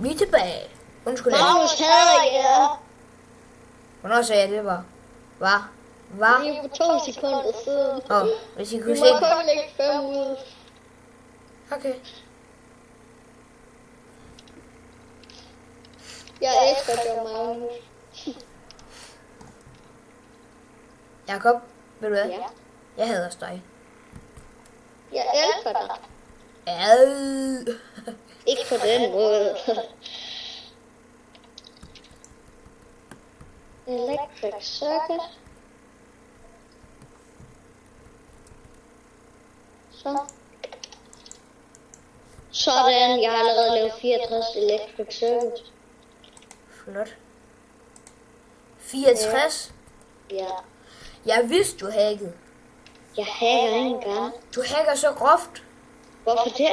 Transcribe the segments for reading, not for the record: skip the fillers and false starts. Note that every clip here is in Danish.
Vi er tilbage. Undskyld. Magnus hader jer. Hvornår sagde jeg det var? Var? Det er for 2 sekunder siden. Hvis I Du kunne må se. kun lægge 5 ud. Okay. Jeg elsker dig, Magnus. Jakob, ved du hvad? Ja. Jeg hader dig. Jeg elsker dig. Ad. Ikke på den måde. Electric circuit. Så. Sådan, jeg har allerede lavet 64 electric circuit. Flot. 64? Ja. Jeg vidste, du hackede. Jeg hacker ikke engang. Du hacker så groft. Hvorfor det?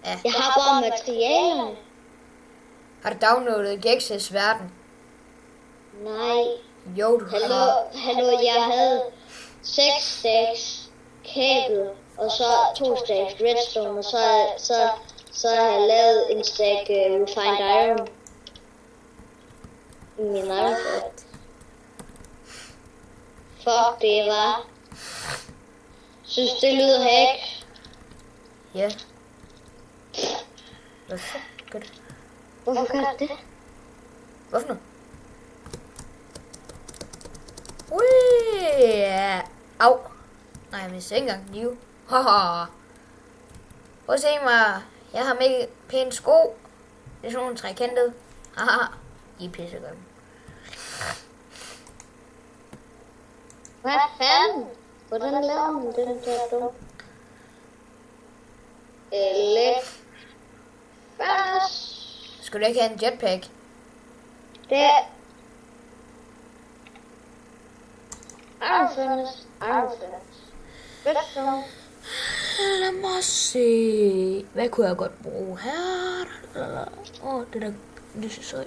Ja. Jeg har bare materialerne. Har du downloadet Gexes verden? Nej. Jo, du har. Hallo, jeg havde 6 stacks kabel, og så 2 stacks redstone, og så har jeg lavet en stack refined iron i min iron. Fuck, det var. Synes det lyder hack. Ja. Hvad fuck gør det? Hvorfor gør det? Hvorfor nu? Ui! Au! Nej, jeg mistede ikke engang liv. Haha! Prøv at se mig. Jeg har mega pæne sko. Det er sådan nogle trekantede. Haha! I er pissegodt. Hvad fanden? Hvordan laver man den der dum? Skal du ikke have en jetpack? Det er... Iron Redstone. Lad mig se. Hvad kunne jeg godt bruge her? Det der... Det ser så ud.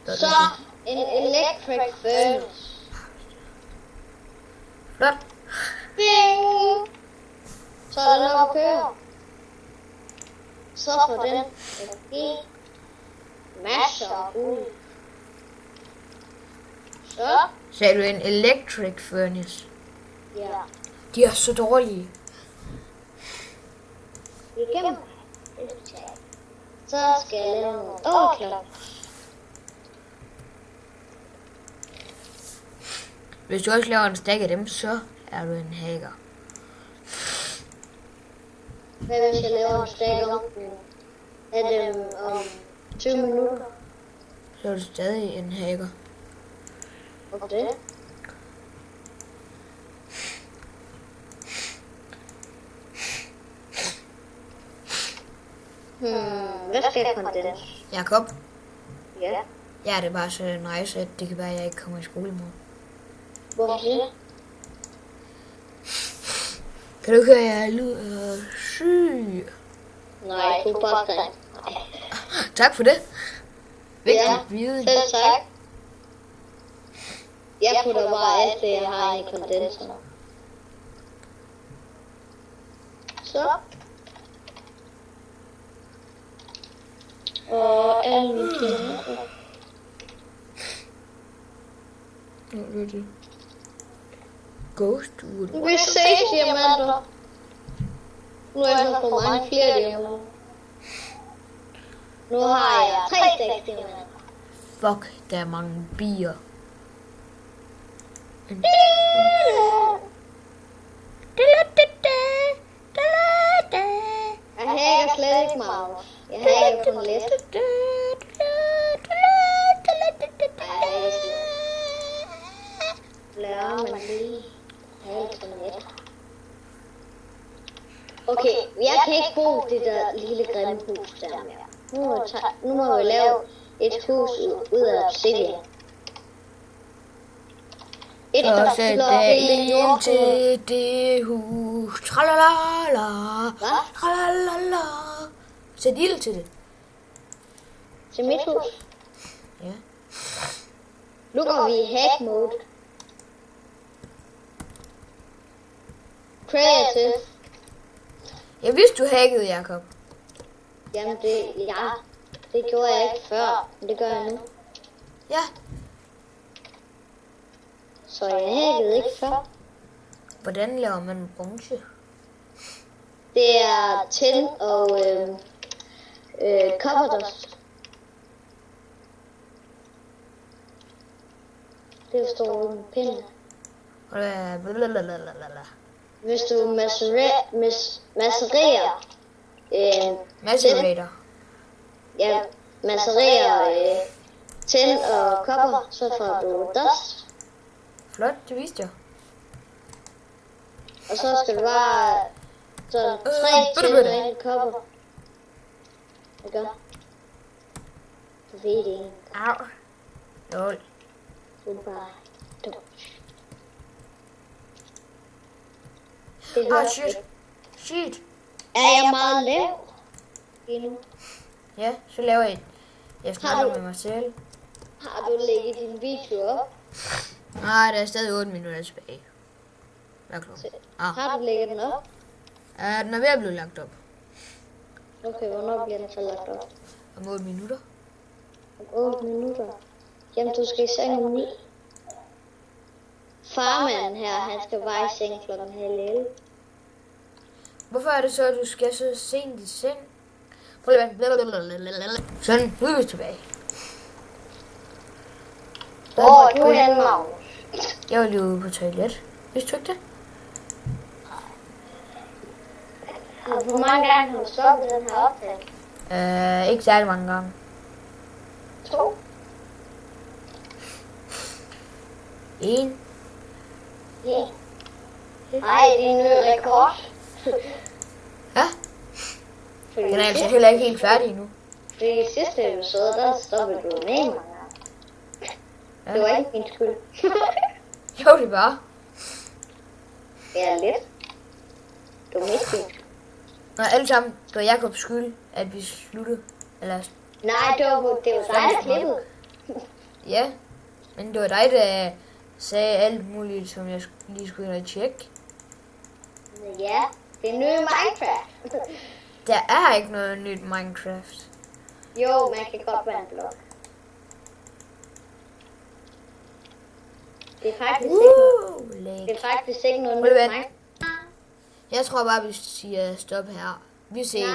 Så en electric furnace. Flot. Bing! Så er der nok at køre. Så får den energi. Masser af guld. Så. Sagde du en electric furnace? Ja. De er så dårlige. Igennem. Så skal jeg lave noget overklap. Hvis du også laver en stack af dem, så er du en hacker. Hvad hvis jeg laver en stack af dem om 20 minutter? Så er du stadig en hacker. Og det? Hvad skal jeg kondens? Jakob, Ja. ja, det er bare så nice, at det kan være, at jeg ikke kommer i skole i morgen. Hvorfor det? Kan du høre, at jeg lyder syg? Nej, du er bare grim. Tak for det. Vigtigt Ja, viden. selv tak. Jeg putter bare alt det, jeg har i kondenserne. Så. Og alle mine diamanter. Hvad er det? Ghost wood. Vi ses, diamanter. Nu er jeg så for mange flere diamanter. Nu har jeg 3 stacks diamanter. Fuck, der er mange bier. Jeg hacker slet ikke meget. Jeg hacker kun lidt. Lærer man lige. Alt for lidt. Okay, jeg kan ikke bo det der lille grimme hus der mere. Nu må vi lave et hus ud af obsidian. Et Og der sæt fylder det hele ind jorden. til det hus. Tralalala. Hvad? Tralalala. Sæt ild til det. Til mit hus. Ja. Nu går vi i hack mode. kreativ. Jeg vidste, du hackede, Jakob. Jamen det gjorde jeg ikke før, men det gør jeg nu. Ja, Så jeg hackede ikke før. hvordan laver man bronze? Det er tin og copperdust. Det står en pinde. Og det er blablabla. Hvis du macererer Macerator. tin og kopper, så får du dust. Flot, det vidste jeg. Og så skal du bare så 3 tin og 1 kopper. Ikke? Du ved det ikke. Au. Lol. Du er bare dum. Det Ah, hører shit. Shit. Er jeg meget lav endnu? Ja, så laver jeg et. Jeg Har snakker du- med mig selv. Har du lægget din video op? Nej, der er stadig 8 minutter tilbage. Hvad er klokken? Har du lægget den op? Den er ved at blive lagt op. Okay, hvornår bliver den så lagt op? Om 8 minutter. Om 8 minutter. Jamen, du skal i seng om 9. Farmanden her, han skal bare i seng klokken 10:30. Hvorfor er det så, at du skal så sent i seng? Prøv lige at vente. Sådan, nu er vi tilbage. Hvor er du henne, Magnus? Jeg var lige ude på toilet. Vidste du ikke det? Hvor mange gange har du stoppet den her optag? Ikke særlig mange gange. 2. 1. Ja. Ej, det er en ny rekord. Ja, Fordi den er altså heller ikke helt færdig endnu. fordi i sidste episode, der stoppede du med mange gange. Det var ikke min skyld. Jo, det var. Ja, lidt. Du er ikke min. Nå, alle sammen, det var Jakobs skyld, at vi sluttede. Eller, Nej, det var dig, der klippede. ja. Men det var dig, der sagde alt muligt, som jeg lige skulle ind og tjekke. Ja, det er nye Minecraft. Der er ikke noget nyt Minecraft. Jo, man kan godt være en blok. Det er faktisk ikke noget, Læg. det er faktisk ikke noget Prøv lige nyt at vente. Minecraft. Jeg tror bare, vi siger stop her. Vi ses.